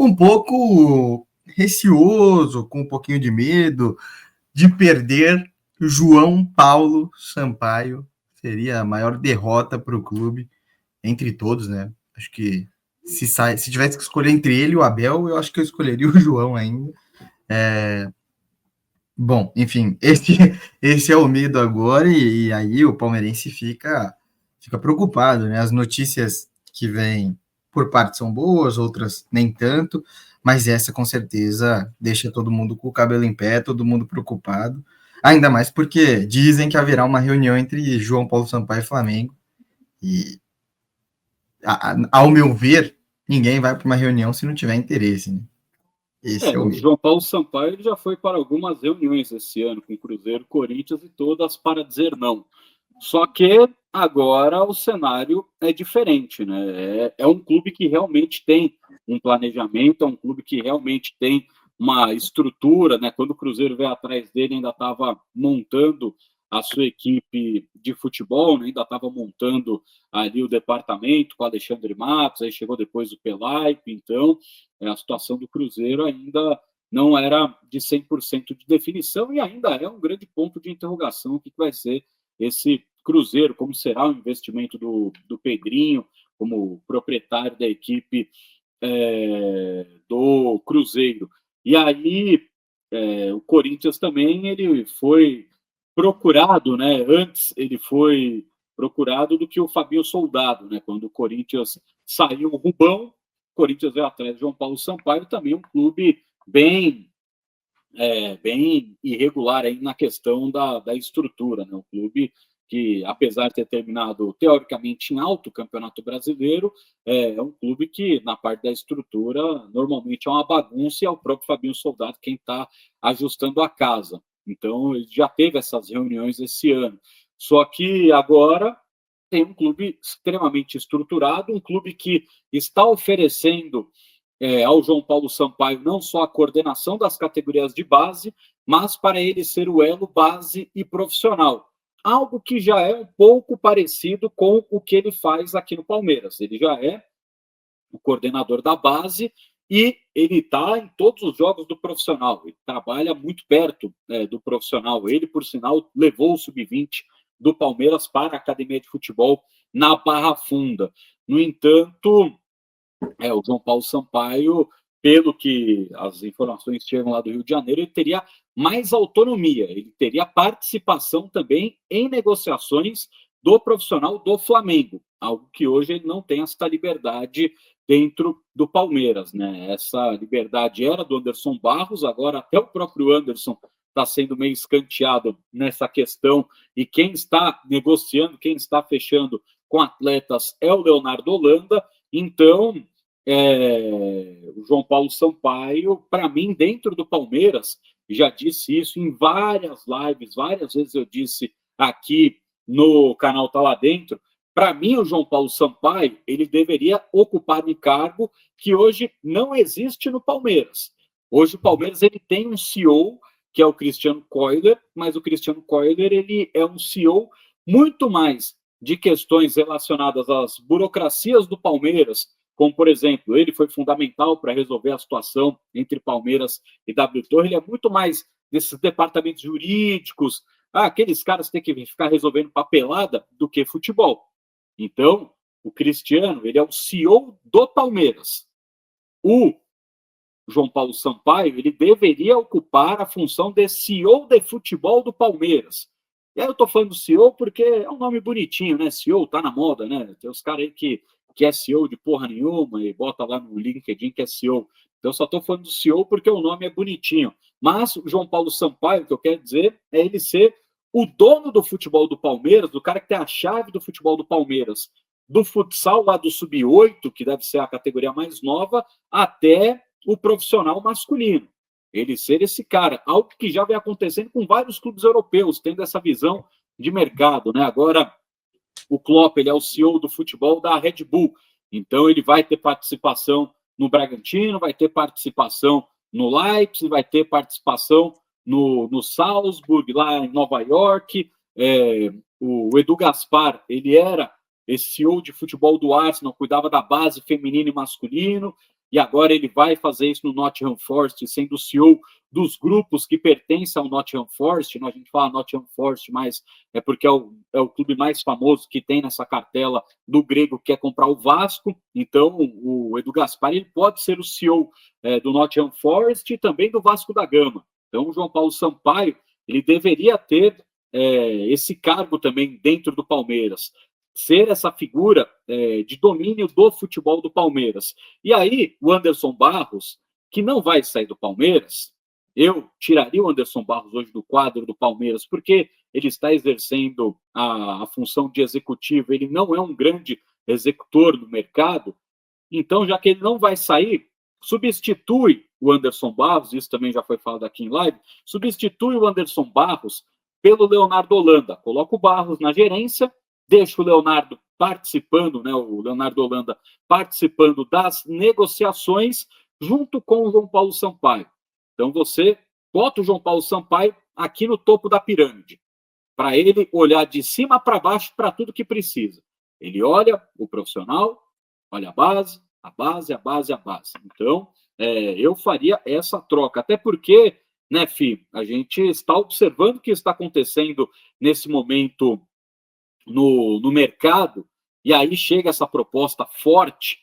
um pouco receoso, com um pouquinho de medo de perder João Paulo Sampaio. Seria a maior derrota para o clube entre todos, né? Acho que se tivesse que escolher entre ele e o Abel, eu acho que eu escolheria o João ainda. Bom, enfim, esse é o medo agora, e aí o palmeirense fica preocupado, né? As notícias que vêm por parte são boas, outras nem tanto, mas essa com certeza deixa todo mundo com o cabelo em pé, todo mundo preocupado, ainda mais porque dizem que haverá uma reunião entre João Paulo Sampaio e Flamengo, e ao meu ver, ninguém vai para uma reunião se não tiver interesse, né? Esse é o O medo. João Paulo Sampaio ele já foi para algumas reuniões esse ano com Cruzeiro, Corinthians e todas para dizer não. Só que agora o cenário é diferente, né? É um clube que realmente tem um planejamento, é um clube que realmente tem uma estrutura, né? Quando o Cruzeiro veio atrás dele, ainda estava montando a sua equipe de futebol, né? Ainda estava montando ali o departamento com o Alexandre Matos, aí chegou depois o Pelaipe, então a situação do Cruzeiro ainda não era de 100% de definição e ainda é um grande ponto de interrogação o que vai ser esse Cruzeiro, como será o investimento do Pedrinho como proprietário da equipe do Cruzeiro. E aí o Corinthians também ele foi procurado, né? Antes ele foi procurado do que o Fabinho Soldado, né? Quando o Corinthians saiu o Rubão, o Corinthians veio atrás de João Paulo Sampaio, também um clube bem irregular aí na questão da estrutura, né? Um clube que, apesar de ter terminado teoricamente em alto o Campeonato Brasileiro, é um clube que, na parte da estrutura, normalmente é uma bagunça e é o próprio Fabinho Soldado quem está ajustando a casa. Então, ele já teve essas reuniões esse ano. Só que agora tem um clube extremamente estruturado, um clube que está oferecendo ao João Paulo Sampaio não só a coordenação das categorias de base, mas para ele ser o elo base e profissional. Algo que já é um pouco parecido com o que ele faz aqui no Palmeiras. Ele já é o coordenador da base e ele está em todos os jogos do profissional. Ele trabalha muito perto do profissional. Ele, por sinal, levou o sub-20 do Palmeiras para a academia de futebol na Barra Funda. No entanto, o João Paulo Sampaio, pelo que as informações chegam lá do Rio de Janeiro, ele teria mais autonomia, ele teria participação também em negociações do profissional do Flamengo, algo que hoje ele não tem essa liberdade dentro do Palmeiras, né? Essa liberdade era do Anderson Barros, agora até o próprio Anderson está sendo meio escanteado nessa questão, e quem está negociando, quem está fechando com atletas é o Leonardo Holanda. Então, o João Paulo Sampaio, para mim, dentro do Palmeiras, já disse isso em várias lives, várias vezes eu disse aqui no canal Tá Lá Dentro, para mim o João Paulo Sampaio, ele deveria ocupar um cargo que hoje não existe no Palmeiras. Hoje o Palmeiras ele tem um CEO, que é o Cristiano Coiler, mas o Cristiano Coiler ele é um CEO muito mais de questões relacionadas às burocracias do Palmeiras, como, por exemplo, ele foi fundamental para resolver a situação entre Palmeiras e W Torre, ele é muito mais desses departamentos jurídicos, aqueles caras que têm que ficar resolvendo papelada do que futebol. Então, o Cristiano, ele é o CEO do Palmeiras. O João Paulo Sampaio, ele deveria ocupar a função de CEO de futebol do Palmeiras. E aí eu tô falando do CEO porque é um nome bonitinho, né? CEO tá na moda, né? Tem os caras aí que é CEO de porra nenhuma e bota lá no LinkedIn que é CEO. Então eu só tô falando do CEO porque o nome é bonitinho. Mas o João Paulo Sampaio, o que eu quero dizer é ele ser o dono do futebol do Palmeiras, do cara que tem a chave do futebol do Palmeiras, do futsal lá do sub-8, que deve ser a categoria mais nova, até o profissional masculino. Ele ser esse cara, algo que já vem acontecendo com vários clubes europeus, tendo essa visão de mercado, né? Agora, o Klopp, ele é o CEO do futebol da Red Bull, então ele vai ter participação no Bragantino, vai ter participação no Leipzig, vai ter participação no Salzburg, lá em Nova York. O Edu Gaspar, ele era esse CEO de futebol do Arsenal, cuidava da base feminino e masculino. e agora ele vai fazer isso no Nottingham Forest, sendo o CEO dos grupos que pertencem ao Nottingham Forest. A gente fala Nottingham Forest, mas é porque é o clube mais famoso que tem nessa cartela do grego que quer comprar o Vasco. Então, o Edu Gaspar ele pode ser o CEO do Nottingham Forest e também do Vasco da Gama. Então, o João Paulo Sampaio ele deveria ter esse cargo também dentro do Palmeiras, ser essa figura de domínio do futebol do Palmeiras. E aí, o Anderson Barros, que não vai sair do Palmeiras, eu tiraria o Anderson Barros hoje do quadro do Palmeiras, porque ele está exercendo a função de executivo, ele não é um grande executor no mercado, então, já que ele não vai sair, substitui o Anderson Barros, isso também já foi falado aqui em live, substitui o Anderson Barros pelo Leonardo Holanda, coloca o Barros na gerência, deixa o Leonardo participando, né, o Leonardo Holanda participando das negociações junto com o João Paulo Sampaio. Então você bota o João Paulo Sampaio aqui no topo da pirâmide, para ele olhar de cima para baixo para tudo que precisa. Ele olha o profissional, olha a base, a base, a base, a base. Então, eu faria essa troca, até porque, né, Fih, a gente está observando o que está acontecendo nesse momento no mercado, e aí chega essa proposta forte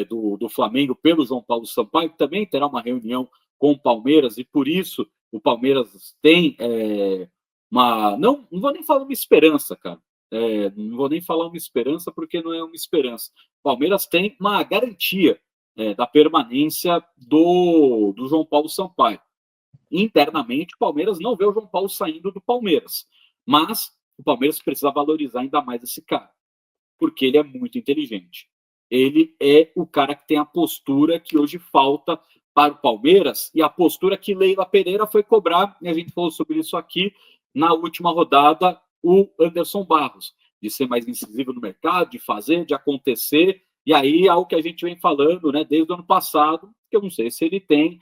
do Flamengo pelo João Paulo Sampaio, que também terá uma reunião com o Palmeiras, e por isso o Palmeiras tem uma... Não vou nem falar uma esperança, cara. Não vou nem falar uma esperança, porque não é uma esperança. O Palmeiras tem uma garantia da permanência do João Paulo Sampaio. Internamente, o Palmeiras não vê o João Paulo saindo do Palmeiras, mas o Palmeiras precisa valorizar ainda mais esse cara, porque ele é muito inteligente. Ele é o cara que tem a postura que hoje falta para o Palmeiras, e a postura que Leila Pereira foi cobrar, e a gente falou sobre isso aqui na última rodada, o Anderson Barros, de ser mais incisivo no mercado, de fazer, de acontecer, e aí é algo que a gente vem falando, né, desde o ano passado, que eu não sei se ele tem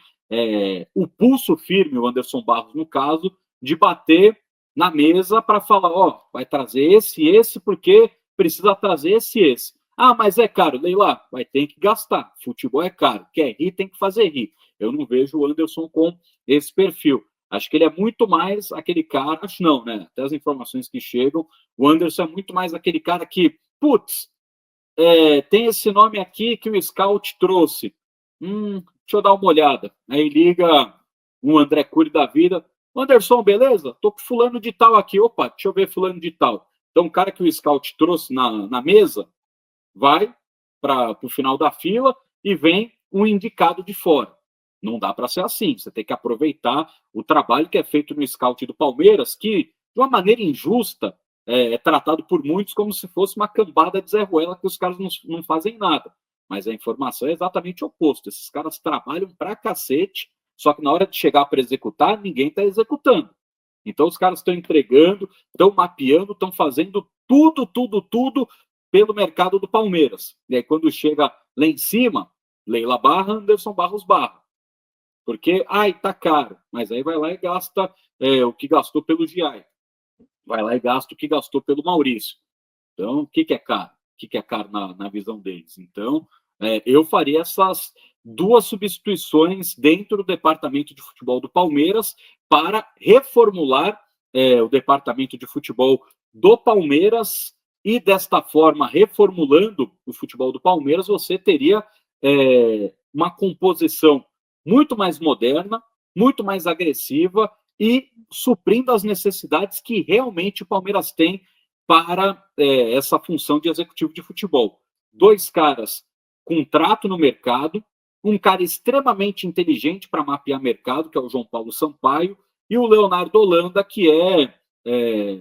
o pulso firme, o Anderson Barros, no caso, de bater na mesa para falar, ó, vai trazer esse, porque precisa trazer esse. Ah, mas é caro, Leila, vai ter que gastar. Futebol é caro. Quer rir, tem que fazer rir. Eu não vejo o Anderson com esse perfil. Acho que ele é muito mais aquele cara, acho não, né? Até as informações que chegam, o Anderson é muito mais aquele cara que, putz, tem esse nome aqui que o Scout trouxe. Deixa eu dar uma olhada. Aí liga um André Cury da vida. Anderson, beleza? Tô com fulano de tal aqui. Opa, deixa eu ver fulano de tal. Então, o cara que o Scout trouxe na mesa vai para o final da fila e vem um indicado de fora. Não dá para ser assim. Você tem que aproveitar o trabalho que é feito no Scout do Palmeiras, que, de uma maneira injusta, é tratado por muitos como se fosse uma cambada de Zé Ruela, que os caras não fazem nada. Mas a informação é exatamente o oposto. Esses caras trabalham pra cacete, só que na hora de chegar para executar, ninguém está executando. Então os caras estão entregando, estão mapeando, estão fazendo tudo pelo mercado do Palmeiras. E aí quando chega lá em cima, Leila barra, Anderson Barros barra. Porque, tá caro. Mas aí vai lá e gasta o que gastou pelo Giai. Vai lá e gasta o que gastou pelo Maurício. Então, o que é caro? O que é caro na visão deles? Então, eu faria essas duas substituições dentro do departamento de futebol do Palmeiras para reformular o departamento de futebol do Palmeiras, e desta forma, reformulando o futebol do Palmeiras, você teria uma composição muito mais moderna, muito mais agressiva e suprindo as necessidades que realmente o Palmeiras tem para essa função de executivo de futebol. Dois caras com trato no mercado, um cara extremamente inteligente para mapear mercado, que é o João Paulo Sampaio, e o Leonardo Holanda, que é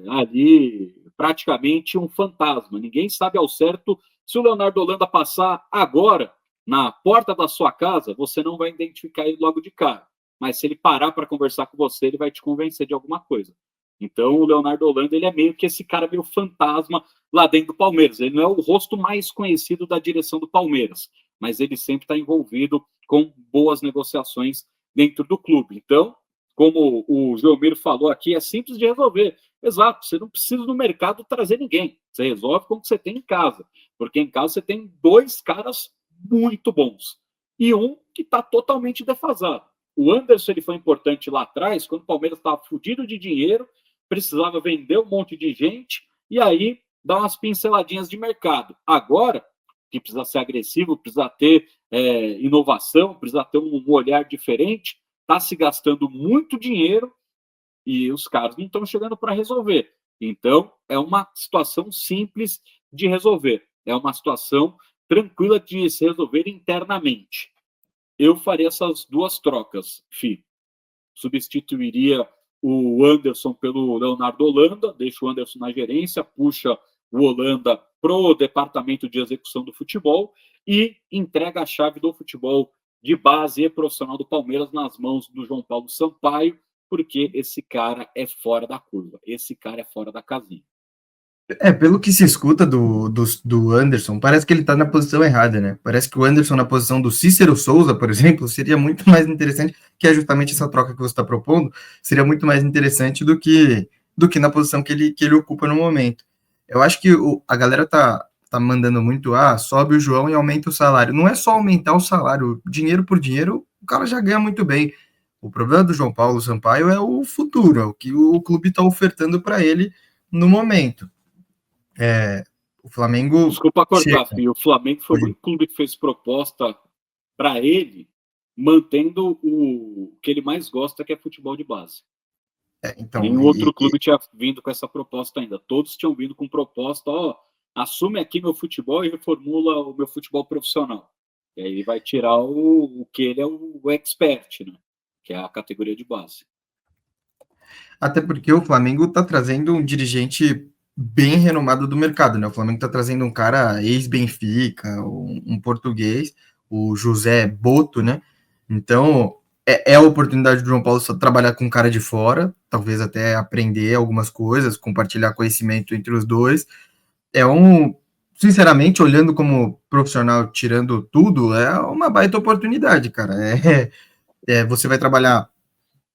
ali praticamente um fantasma. Ninguém sabe ao certo se o Leonardo Holanda passar agora na porta da sua casa, você não vai identificar ele logo de cara. Mas se ele parar para conversar com você, ele vai te convencer de alguma coisa. Então, o Leonardo Holanda, ele é meio que esse cara meio fantasma lá dentro do Palmeiras. Ele não é o rosto mais conhecido da direção do Palmeiras, mas ele sempre está envolvido com boas negociações dentro do clube. Então, como o Geomiro falou aqui, é simples de resolver. Exato, você não precisa no mercado trazer ninguém. Você resolve com o que você tem em casa. Porque em casa você tem dois caras muito bons. e um que está totalmente defasado. O Anderson ele foi importante lá atrás, quando o Palmeiras estava fudido de dinheiro, precisava vender um monte de gente, e aí dá umas pinceladinhas de mercado. Agora, que precisa ser agressivo, precisa ter inovação, precisa ter um olhar diferente, está se gastando muito dinheiro e os caras não estão chegando para resolver. Então, é uma situação simples de resolver. É uma situação tranquila de se resolver internamente. Eu faria essas duas trocas, Fih. Substituiria o Anderson pelo Leonardo Holanda, deixa o Anderson na gerência, puxa o Holanda para o departamento de execução do futebol e entrega a chave do futebol de base e profissional do Palmeiras nas mãos do João Paulo Sampaio, porque esse cara é fora da curva, esse cara é fora da casinha. Pelo que se escuta do Anderson, parece que ele tá na posição errada, né? Parece que o Anderson na posição do Cícero Souza, por exemplo, seria muito mais interessante, que é justamente essa troca que você está propondo, seria muito mais interessante do que na posição que ele ocupa no momento. Eu acho que a galera tá mandando muito, sobe o João e aumenta o salário. Não é só aumentar o salário, dinheiro por dinheiro, o cara já ganha muito bem. O problema do João Paulo Sampaio é o futuro, é o que o clube está ofertando para ele no momento. O Flamengo. Desculpa cortar, filho. O Flamengo foi o único clube que fez proposta para ele, mantendo o que ele mais gosta, que é futebol de base. Então, nenhum outro clube tinha vindo com essa proposta ainda. Todos tinham vindo com proposta, assume aqui meu futebol e reformula o meu futebol profissional. E aí ele vai tirar o que ele é o expert, né? Que é a categoria de base. Até porque o Flamengo está trazendo um dirigente bem renomado do mercado, né? O Flamengo está trazendo um cara ex-Benfica, um português, o José Boto, né? Então, é a oportunidade do João Paulo trabalhar com um cara de fora, talvez até aprender algumas coisas, compartilhar conhecimento entre os dois. Sinceramente, olhando como profissional, tirando tudo, é uma baita oportunidade, cara. Você vai trabalhar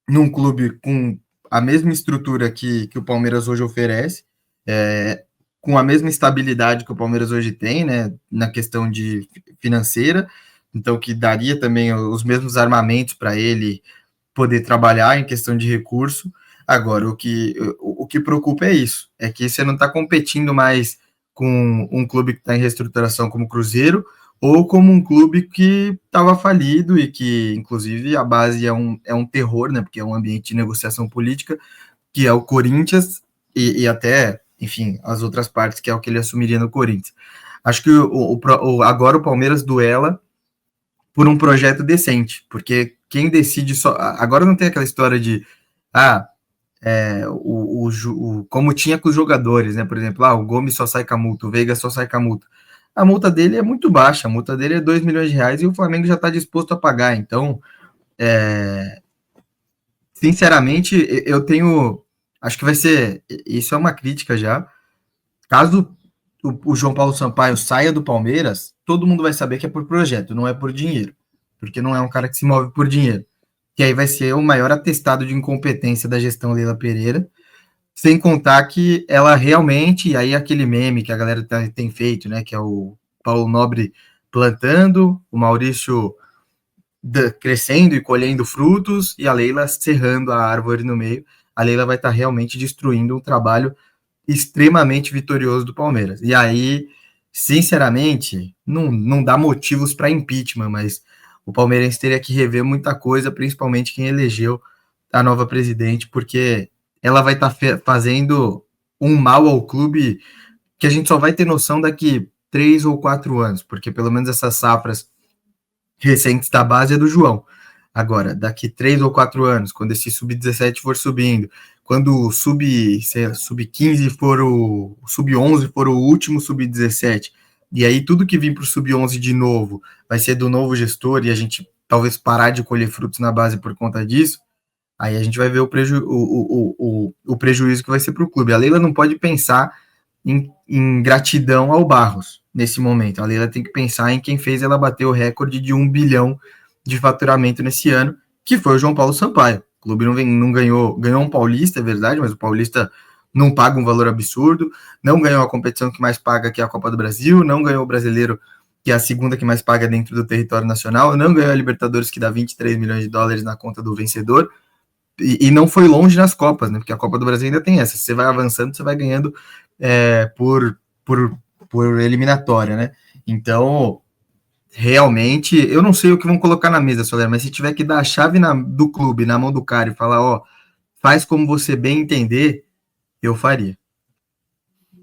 num clube com a mesma estrutura que o Palmeiras hoje oferece, com a mesma estabilidade que o Palmeiras hoje tem, né, na questão de financeira, então que daria também os mesmos armamentos para ele poder trabalhar em questão de recurso. Agora, o que preocupa é isso, é que você não está competindo mais com um clube que está em reestruturação como o Cruzeiro, ou como um clube que estava falido e que, inclusive, a base é um terror, né? Porque é um ambiente de negociação política, que é o Corinthians e até, enfim, as outras partes, que é o que ele assumiria no Corinthians. Acho que agora o Palmeiras duela por um projeto decente, porque quem decide só. Agora não tem aquela história de. Como tinha com os jogadores, né? Por exemplo, o Gomes só sai com a multa, o Veiga só sai com a multa. A multa dele é muito baixa, a multa dele é 2 milhões de reais e o Flamengo já está disposto a pagar. Então, sinceramente, eu tenho. Acho que vai ser. Isso é uma crítica já. Caso o João Paulo Sampaio saia do Palmeiras, todo mundo vai saber que é por projeto, não é por dinheiro. Porque não é um cara que se move por dinheiro. Que aí vai ser o maior atestado de incompetência da gestão Leila Pereira. Sem contar que ela realmente, e aí aquele meme que a galera tem feito, né, que é o Paulo Nobre plantando, o Maurício crescendo e colhendo frutos, e a Leila serrando a árvore no meio. A Leila vai estar realmente destruindo um trabalho extremamente vitorioso do Palmeiras. E aí, sinceramente, não dá motivos para impeachment, mas o Palmeirense teria que rever muita coisa, principalmente quem elegeu a nova presidente, porque ela vai estar fazendo um mal ao clube que a gente só vai ter noção daqui 3 ou 4 anos, porque pelo menos essas safras recentes da base é do João. Agora, daqui 3 ou 4 anos, quando esse sub-17 for subindo, quando o sub-15 for o sub-11 for o último sub-17, e aí tudo que vir para o sub-11 de novo vai ser do novo gestor e a gente talvez parar de colher frutos na base por conta disso, aí a gente vai ver o prejuízo que vai ser para o clube. A Leila não pode pensar em gratidão ao Barros nesse momento. A Leila tem que pensar em quem fez ela bater o recorde de 1 bilhão de faturamento nesse ano, que foi o João Paulo Sampaio. O clube não ganhou um Paulista, é verdade, mas o Paulista não paga um valor absurdo, não ganhou a competição que mais paga, que é a Copa do Brasil, não ganhou o Brasileiro, que é a segunda que mais paga dentro do território nacional, não ganhou a Libertadores, que dá 23 milhões de dólares na conta do vencedor, e não foi longe nas Copas, né? Porque a Copa do Brasil ainda tem essa. Se você vai avançando, você vai ganhando por eliminatória, né? Então, realmente, eu não sei o que vão colocar na mesa, Soler, mas se tiver que dar a chave do clube na mão do cara e falar, ó, faz como você bem entender, eu faria.